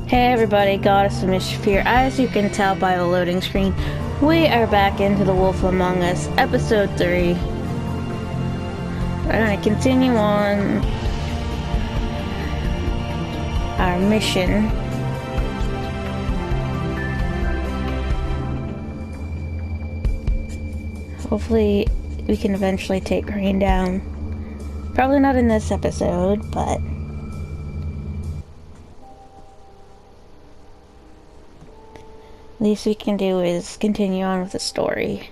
Hey everybody, Goddess of Mischief here. As you can tell by the loading screen, we are back into The Wolf Among Us, Episode 3. We're gonna continue on our mission. Hopefully we can eventually take Crane down. Probably not in this episode, but... least we can do is continue on with the story.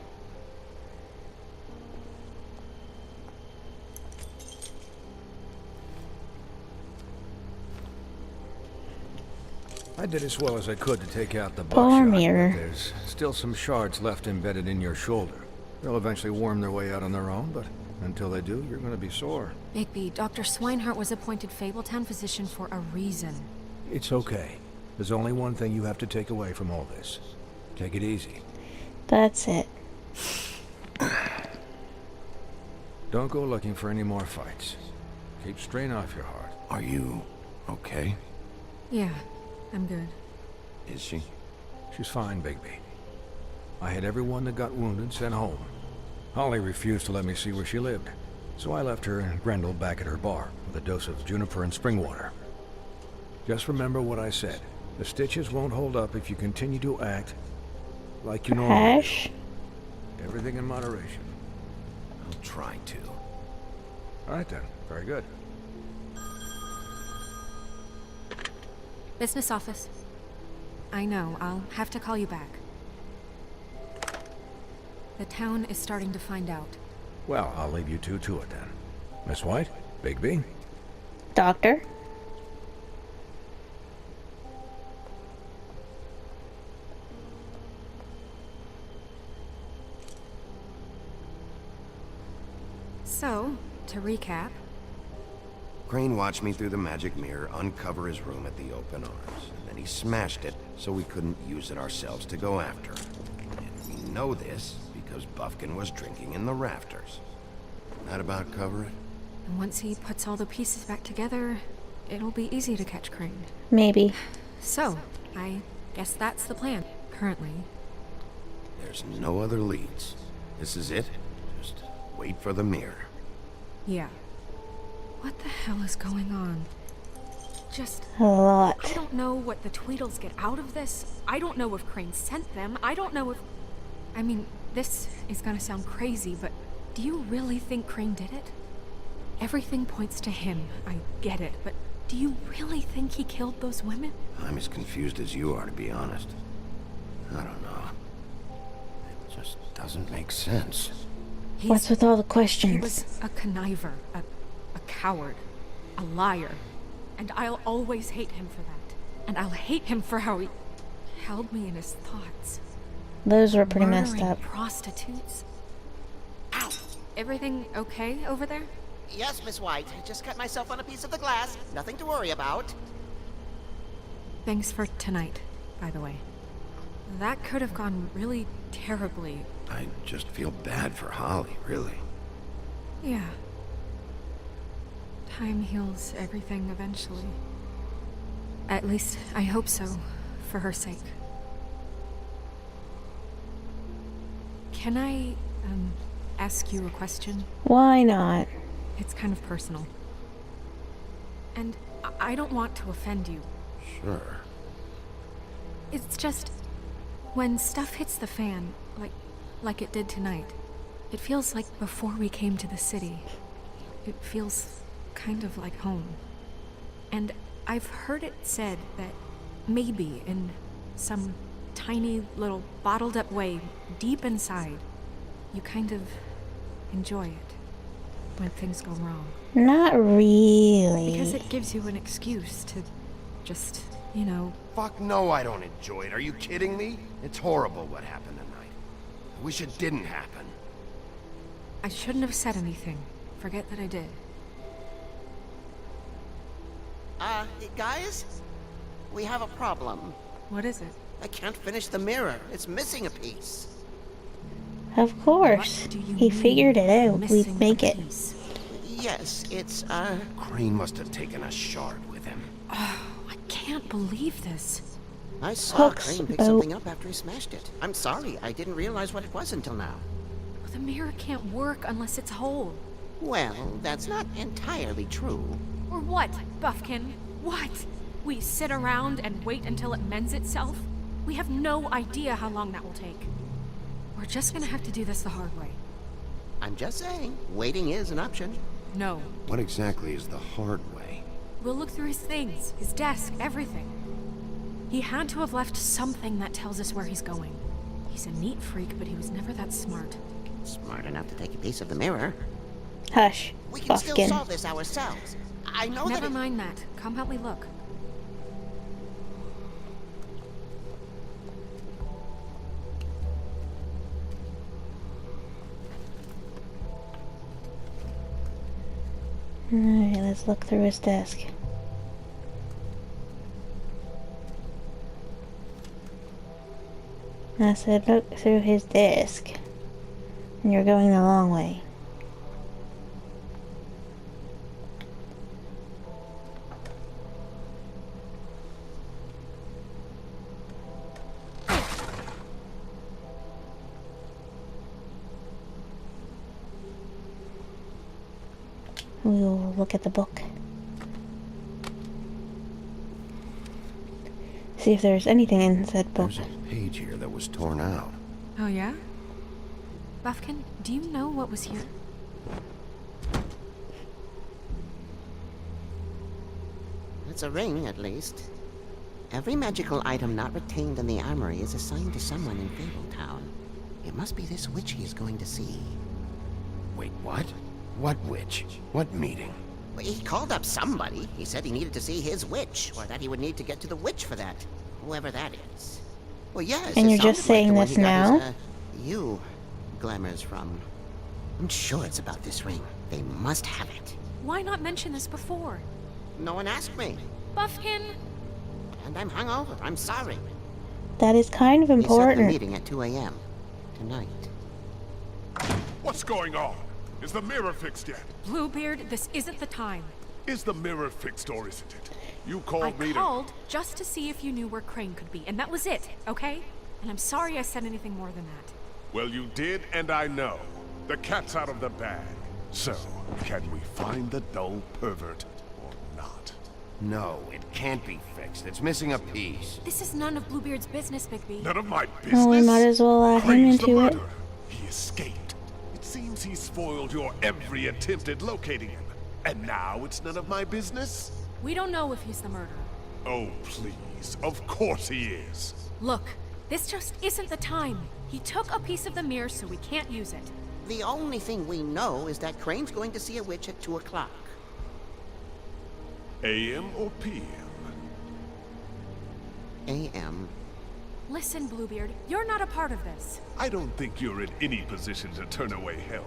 I did as well as I could to take out the Poor buckshot. mirror. There's still some shards left embedded in your shoulder. They'll eventually worm their way out on their own, but until they do, you're going to be sore. Bigby, Dr. Swinehart was appointed Fabletown physician for a reason. It's okay. There's only one thing you have to take away from all this. Take it easy. That's it. Don't go looking for any more fights. Keep strain off your heart. Are you okay? Yeah, I'm good. Is she? She's fine, Bigby. I had everyone that got wounded sent home. Holly refused to let me see where she lived, so I left her and Grendel back at her bar with a dose of juniper and spring water. Just remember what I said. The stitches won't hold up if you continue to act like you normally Ash? do. Everything in moderation. I'll try to. All right then. Very good. Business office. I know, I'll have to call you back. The town is starting to find out. Well, I'll leave you two to it then. Miss White, Bigby. Doctor? So, to recap, Crane watched me through the magic mirror uncover his room at the open arms, and then he smashed it so we couldn't use it ourselves to go after him. And we know this because Buffkin was drinking in the rafters. That about cover it? and once he puts all the pieces back together, it'll be easy to catch Crane. Maybe. So, I guess that's the plan, currently. There's no other leads. This is it. Just wait for the mirror. Yeah. What the hell is going on? Just... A lot. I don't know what the Tweedles get out of this. I don't know if Crane sent them. I don't know if... I mean, this is gonna sound crazy, but do you really think Crane did it? Everything points to him. I get it, but do you really think he killed those women? I'm as confused as you are, to be honest. I don't know. It just doesn't make sense. What's with all the He questions? was a conniver, a coward, a liar. And I'll always hate him for that. And I'll hate him for how he held me in his thoughts. Those were pretty messed Murdering up. prostitutes. Ow! Everything okay over there? Yes, Miss White. I just cut myself on a piece of the glass. Nothing to worry about. Thanks for tonight, by the way. That could have gone really terribly. I just feel bad for Holly, really. Yeah. Time heals everything eventually. At least, I hope so, for her sake. Can I, ask you a question? Why not? It's kind of personal. And I don't want to offend you. Sure. It's just... when stuff hits the fan, like it did tonight, it feels like before we came to the city. It feels kind of like home. And I've heard it said that maybe in some tiny little bottled up way deep inside, you kind of enjoy it when things go wrong. Not really. Because it gives you an excuse to just, you know... Fuck no, I don't enjoy it. Are you kidding me? It's horrible what happened tonight. I wish it didn't happen. I shouldn't have said anything. Forget that I did. Guys? We have a problem. What is it? I can't finish the mirror. It's missing a piece. Of course. What do you He mean, figured it out. missing We'd make a it. piece? Yes, it's, Crane must have taken a shard with him. Oh, I can't can't believe this. I saw Hook's Crane pick boat. something up after he smashed it. I'm sorry, I didn't realize what it was until now. The mirror can't work unless it's whole. Well, that's not entirely true. Or what, Buffkin? What? We sit around and wait until it mends itself? We have no idea how long that will take. We're just gonna have to do this the hard way. I'm just saying, waiting is an option. No. What exactly is the hard way? We'll look through his things, his desk, everything. He had to have left something that tells us where he's going. He's a neat freak, but he was never that smart. Smart enough to take a piece of the mirror. Hush, We can still Buffkin. solve this ourselves. I know Never that it- mind that. Come help me look. Alright, let's look through his desk. I said look through his desk. And you're going the wrong way. We'll look at the book. See if there's anything in said book. There's a page here that was torn out. Oh, yeah? Buffkin, do you know what was here? It's a ring, at least. Every magical item not retained in the armory is assigned to someone in Fabletown. It must be this witch he is going to see. Wait, what? What witch? What meeting? Well, he called up somebody. He said he needed to see his witch, or that he would need to get to the witch for that. Whoever that is. Well, yes. And it you're just sounded like saying the one this he got now? his, you glamours from. I'm sure it's about this ring. They must have it. Why not mention this before? No one asked me. Buffkin! And I'm hungover. I'm sorry. That is kind of We set the important. meeting at 2 a.m. tonight. What's going on? Is the mirror fixed yet? Bluebeard, this isn't the time. Is the mirror fixed or isn't it? You I called me called just to see if you knew where Crane could be, and that was it, okay? And I'm sorry I said anything more than that. Well, you did, and I know. The cat's out of the bag. So, can we find the dull pervert or not? No, it can't be fixed. It's missing a piece. This is none of Bluebeard's business, Bigby. None of my business. Well, we might as well add him Crane's the into it. murderer. He escaped. It seems he spoiled your every attempt at locating him. And now it's none of my business? We don't know if he's the murderer. Oh, please. Of course he is. Look, this just isn't the time. He took a piece of the mirror, so we can't use it. The only thing we know is that Crane's going to see a witch at 2 o'clock. AM or PM? A.M. Listen, Bluebeard, you're not a part of this. I don't think you're in any position to turn away help.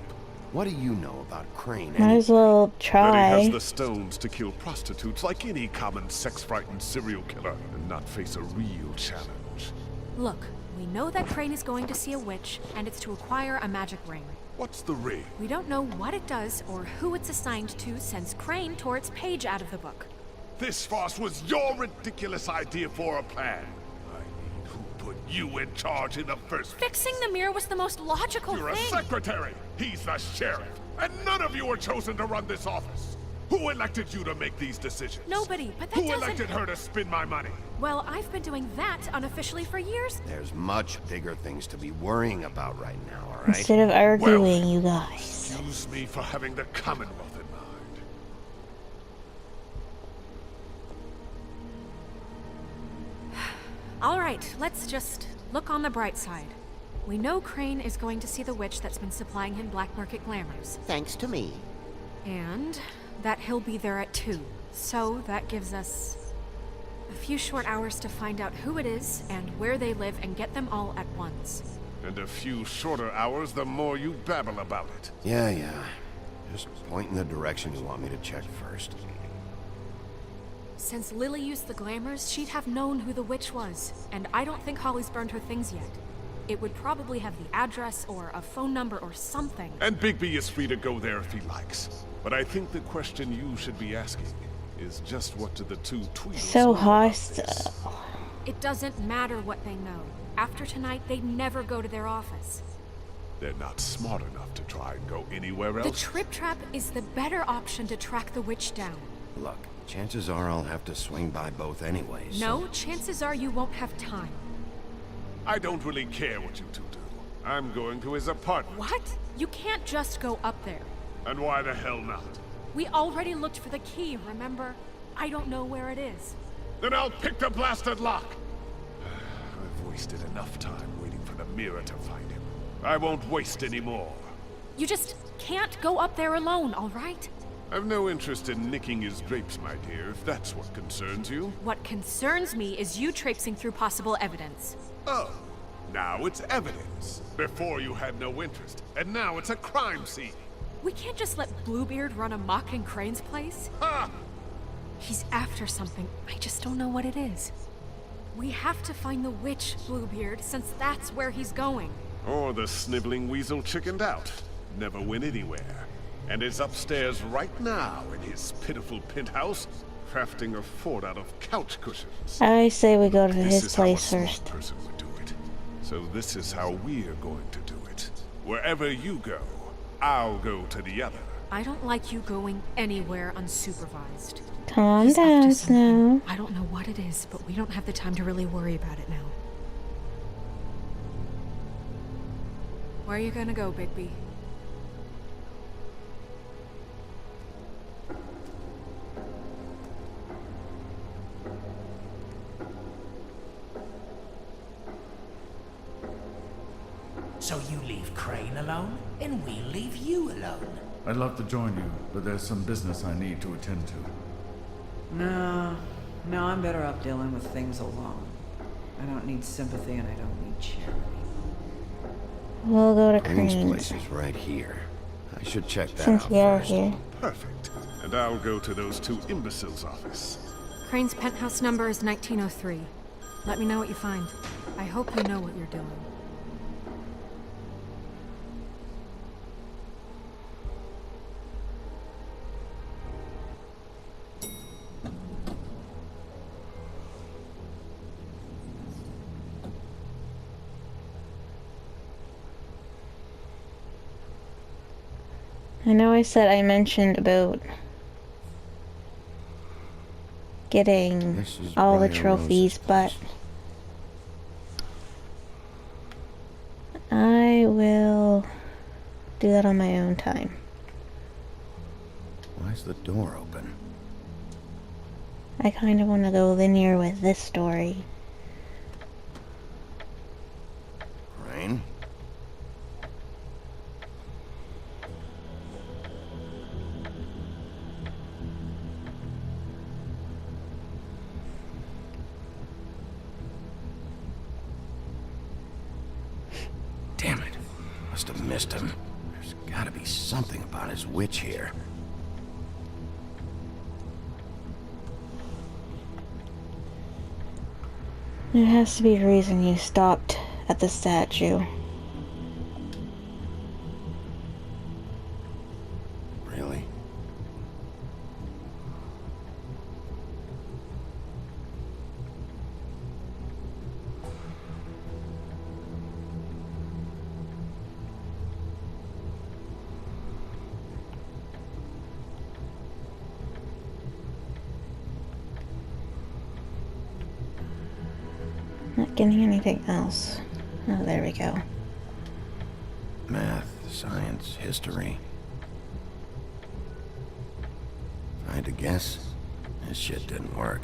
What do you know about Crane? Might as well But he try. has the stones to kill prostitutes like any common sex-frightened serial killer and not face a real challenge. Look, we know that Crane is going to see a witch, and it's to acquire a magic ring. What's the ring? We don't know what it does or who it's assigned to since Crane tore its page out of the book. This farce was your ridiculous idea for a plan. I mean, who put you in charge in the first place? Fixing the mirror was the most logical You're a thing. secretary. He's the sheriff. And none of you were chosen to run this office. Who elected you to make these decisions? Nobody, but that Who doesn't... elected her to spend my money? Well, I've been doing that unofficially for years. There's much bigger things to be worrying about right now, all right? Instead of arguing, Well, you guys. Excuse me for having the Commonwealth in mind. All right, let's just look on the bright side. We know Crane is going to see the witch that's been supplying him black market glamours. Thanks to me. And that he'll be there at 2. So that gives us a few short hours to find out who it is and where they live and get them all at once. And a few shorter hours, the more you babble about it. Yeah. Just point in the direction you want me to check first. Since Lily used the glamours, she'd have known who the witch was, and I don't think Holly's burned her things yet. It would probably have the address or a phone number or something. And Bigby is free to go there if he likes. But I think the question you should be asking is just what do the two Tweedles So know about hostile. this? It doesn't matter what they know. After tonight, they never go to their office. They're not smart enough to try and go anywhere The else. Trip Trap is the better option to track the witch down. Look, chances are I'll have to swing by both anyways. No, chances are you won't have time. I don't really care what you two do. I'm going to his apartment. What? You can't just go up there. And why the hell not? We already looked for the key, remember? I don't know where it is. Then I'll pick the blasted lock. I've wasted enough time waiting for the mirror to find him. I won't waste any more. You just can't go up there alone, all right? I've no interest in nicking his drapes, my dear, if that's what concerns you. What concerns me is you traipsing through possible evidence. Oh, now it's evidence. Before you had no interest, and now it's a crime scene. We can't just let Bluebeard run amok in Crane's place. Ha! He's after something. I just don't know what it is. We have to find the witch, Bluebeard, since that's where he's going. Or the sniveling weasel chickened out. Never went anywhere. And is upstairs right now in his pitiful penthouse, crafting a fort out of couch cushions. I say we go to This his is how a place smart first. person would do it. So this is how we're going to do it. Wherever you go, I'll go to the other. I don't like you going anywhere unsupervised. Calm He's up to down, something. Snow. I don't know what it is, but we don't have the time to really worry about it now. Where are you gonna go, Bigby? So you leave Crane alone, and we'll leave you alone. I'd love to join you, but there's some business I need to attend to. No, I'm better off dealing with things alone. I don't need sympathy and I don't need charity. We'll go to Crane's Crane's. place is right here. I should check that Since out we are first. here. Perfect. And I'll go to those two imbeciles' office. Crane's penthouse number is 1903. Let me know what you find. I hope you know what you're doing. I know I said I mentioned about getting This is all the Briar trophies, Rose's but place. I will do that on my own time. Why's the door open? I kind of want to go linear with this story. Crane? Damn it. Must have missed him. There's gotta be something about his witch here. There has to be a reason you stopped at the statue. Really? Not getting anything else. Oh, there we go. Math, science, history. If I had to guess, this shit didn't work.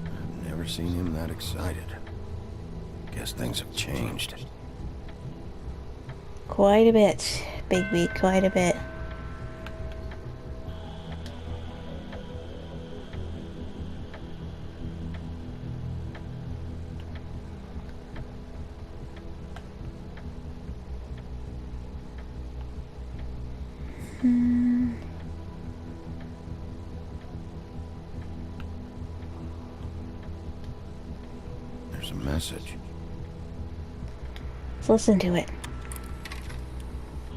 I've never seen him that excited. Guess things have changed. Quite a bit, Bigby, quite a bit. There's a message. Let's listen to it.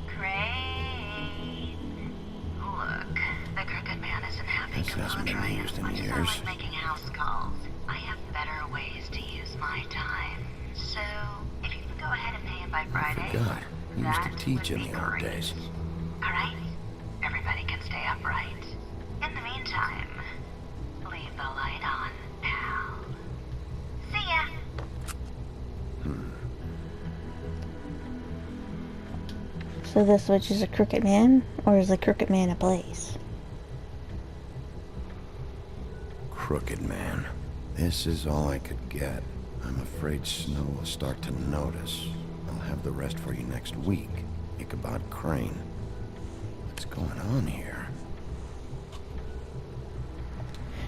Crane. Look, the house calls. I have better ways to use my time. So, if you can go ahead and pay him by Friday, God, he used that to teach would in be the old great. days. Alright? Everybody can stay upright. In the meantime, leave the light on, pal. See ya! So this witch is a crooked man, or is the crooked man a place? Crooked man. This is all I could get. I'm afraid Snow will start to notice. I'll have the rest for you next week. Ichabod Crane. What's going on here?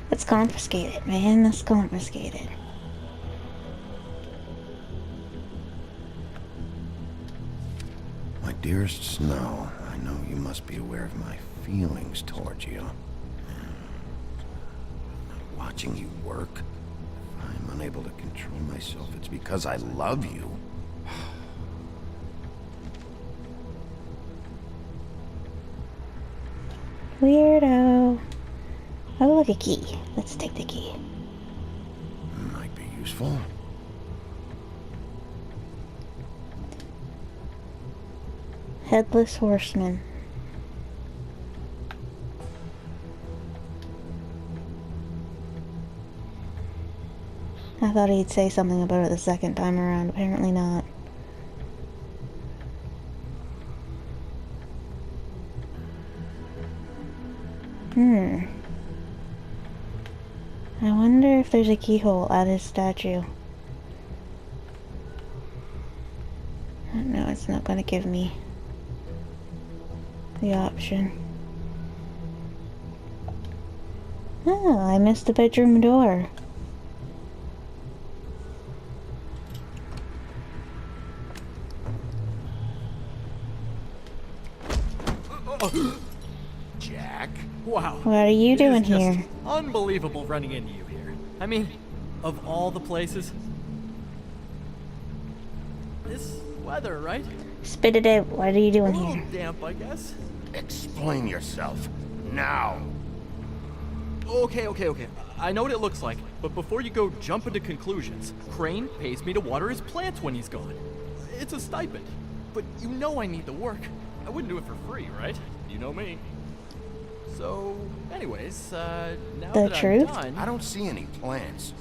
Let's confiscate it, man. Let's confiscate it. My dearest Snow, I know you must be aware of my feelings towards you. Watching you work, if I'm unable to control myself, it's because I love you. Weirdo. Oh, look, a key. Let's take the key. Might be useful. Headless Horseman. I thought he'd say something about it the second time around. Apparently not. I wonder if there's a keyhole at his statue. No, it's not going to give me the option. Oh, I missed the bedroom door. Jack? Wow. What are you doing It is just here? unbelievable running into you here. I mean, of all the places. This weather, right? Spit it out. What are you A doing little here? damp, I guess. Explain yourself. Now. Okay. I know what it looks like, but before you go jumping to conclusions, Crane pays me to water his plants when he's gone. It's a stipend. But you know I need the work. I wouldn't do it for free, right? You know me. So, anyways, now The that truth? I'm done... I don't see any plants.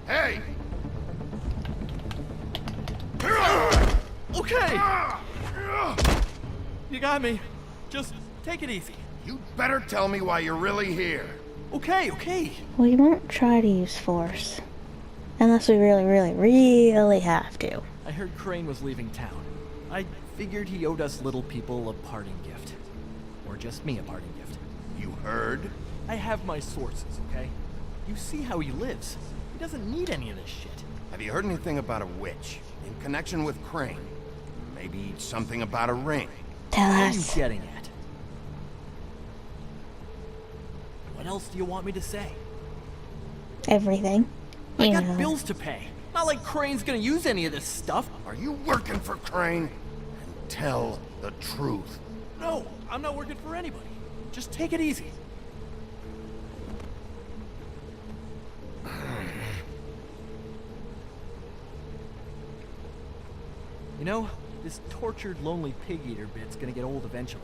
Hey! Okay! You got me. Just take it easy. You better tell me why you're really here. Okay. We won't try to use force. Unless we really have to. I heard Crane was leaving town. I figured he owed us little people a parting gift. Or just me a parting gift. You heard? I have my sources, okay? You see how he lives. He doesn't need any of this shit. Have you heard anything about a witch in connection with Crane? Maybe something about a ring. Tell What are you us. getting at? What else do you want me to say? Everything. I You got know. bills to pay. Not like Crane's gonna use any of this stuff. Are you working for Crane? And tell the truth. No, I'm not working for anybody. Just take it easy. You know, this tortured, lonely pig-eater bit's gonna get old eventually.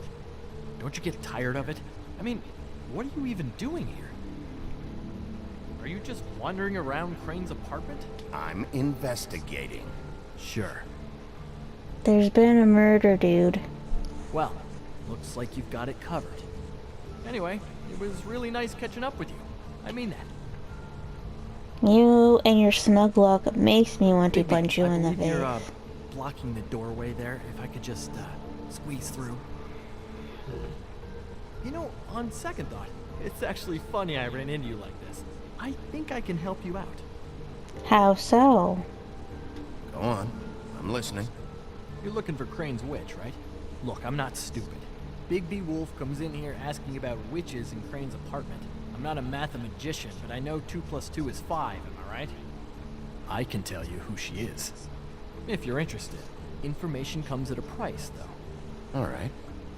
Don't you get tired of it? I mean, what are you even doing here? Are you just wandering around Crane's apartment? I'm investigating. Sure. There's been a murder, dude. Well, looks like you've got it covered. Anyway, it was really nice catching up with you. I mean that. You and your smug look makes me want to Bigby, punch you I in the believe face. You're blocking the doorway there. If I could just squeeze through. You know, on second thought, it's actually funny I ran into you like this. I think I can help you out. How so? Go on. I'm listening. You're looking for Crane's witch, right? Look, I'm not stupid. Bigby Wolf comes in here asking about witches in Crane's apartment. I'm not a mathematician, but I know 2 + 2 is 5, am I right? I can tell you who she is. If you're interested. Information comes at a price, though. All right.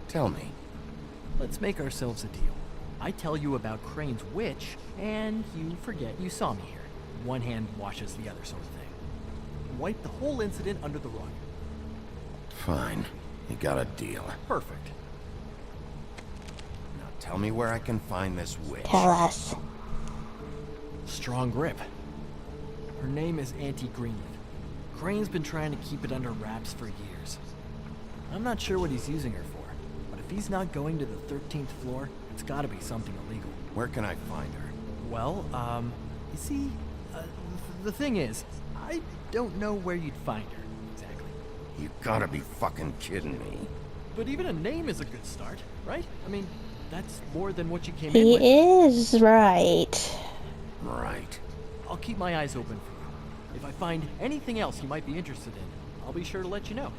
Tell me. Let's make ourselves a deal. I tell you about Crane's witch, and you forget you saw me here. One hand washes the other sort of thing. Wipe the whole incident under the rug. Fine. You got a deal. Perfect. Now tell me where I can find this witch. Tell us. Strong grip. Her name is Auntie Greenleaf. Crane's been trying to keep it under wraps for years. I'm not sure what he's using her for, but if he's not going to the 13th floor, it's gotta be something illegal. Where can I find her? Well, you see, the thing is, I don't know where you'd find her, exactly. You gotta be fucking kidding me. But even a name is a good start, right? I mean, that's more than what you came in with. He is right. Right. I'll keep my eyes open for you. If I find anything else you might be interested in, I'll be sure to let you know.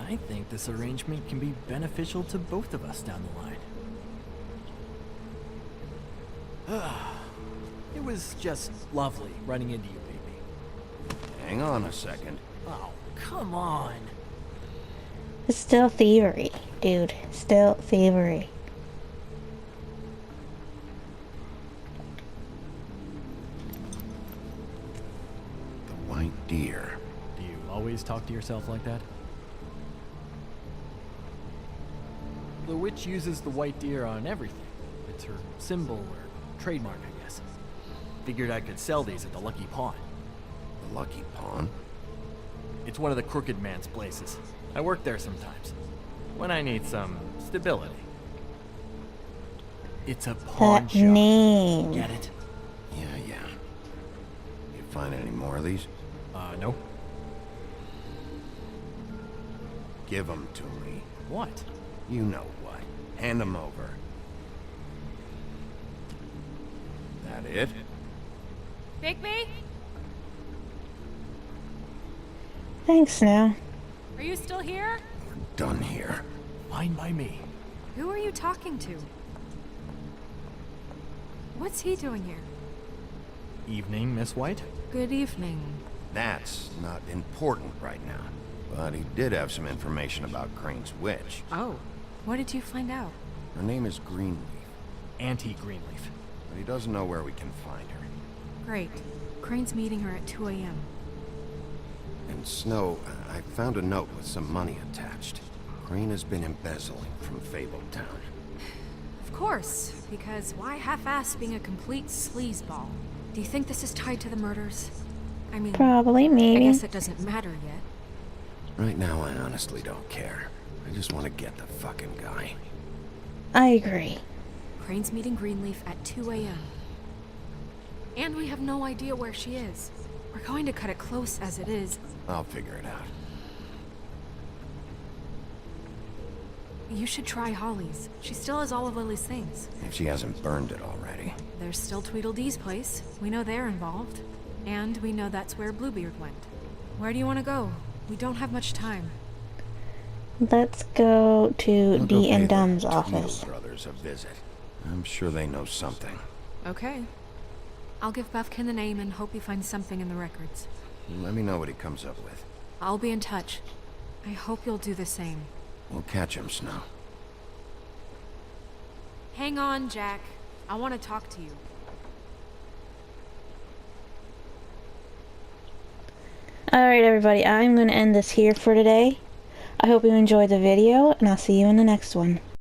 I think this arrangement can be beneficial to both of us down the line. It was just lovely running into you, baby. Hang on a second. Oh, come on. It's still thievery, dude. Still thievery. The white deer. Do you always talk to yourself like that? The witch uses the white deer on everything. It's her symbol or trademark, I guess. Figured I could sell these at the Lucky Pawn. The Lucky Pawn? It's one of the crooked man's places. I work there sometimes. When I need some stability. It's a pawn That shop. name. Get it? Yeah. You find any more of these? No. Give them to me. What? You know what. Hand them over. That it? Bigby? Thanks now. Are you still here? We're done here. Fine by me. Who are you talking to? What's he doing here? Evening, Miss White. Good evening. That's not important right now. But he did have some information about Crane's witch. Oh. What did you find out? Her name is Greenleaf. Auntie Greenleaf. But he doesn't know where we can find her. Great. Crane's meeting her at 2 a.m. And Snow, I found a note with some money attached. Crane has been embezzling from Fabletown. Of course, because why half-ass being a complete sleazeball? Do you think this is tied to the murders? I mean, Probably, I maybe. guess it doesn't matter yet. Right now, I honestly don't care. I just want to get the fucking guy. I agree. Crane's meeting Greenleaf at 2 a.m. And we have no idea where she is. We're going to cut it close as it is. I'll figure it out. You should try Holly's. She still has all of Lily's things. If she hasn't burned it already. There's still Tweedledee's place. We know they're involved. And we know that's where Bluebeard went. Where do you want to go? We don't have much time. Let's go to I'll go D pay and the Dumb's Tweedle office. Brothers a visit. I'm sure they know something. Okay. I'll give Buffkin the name and hope he finds something in the records. Let me know what he comes up with. I'll be in touch. I hope you'll do the same. We'll catch him, Snow. Hang on, Jack. I want to talk to you. Alright everybody, I'm going to end this here for today. I hope you enjoyed the video, and I'll see you in the next one.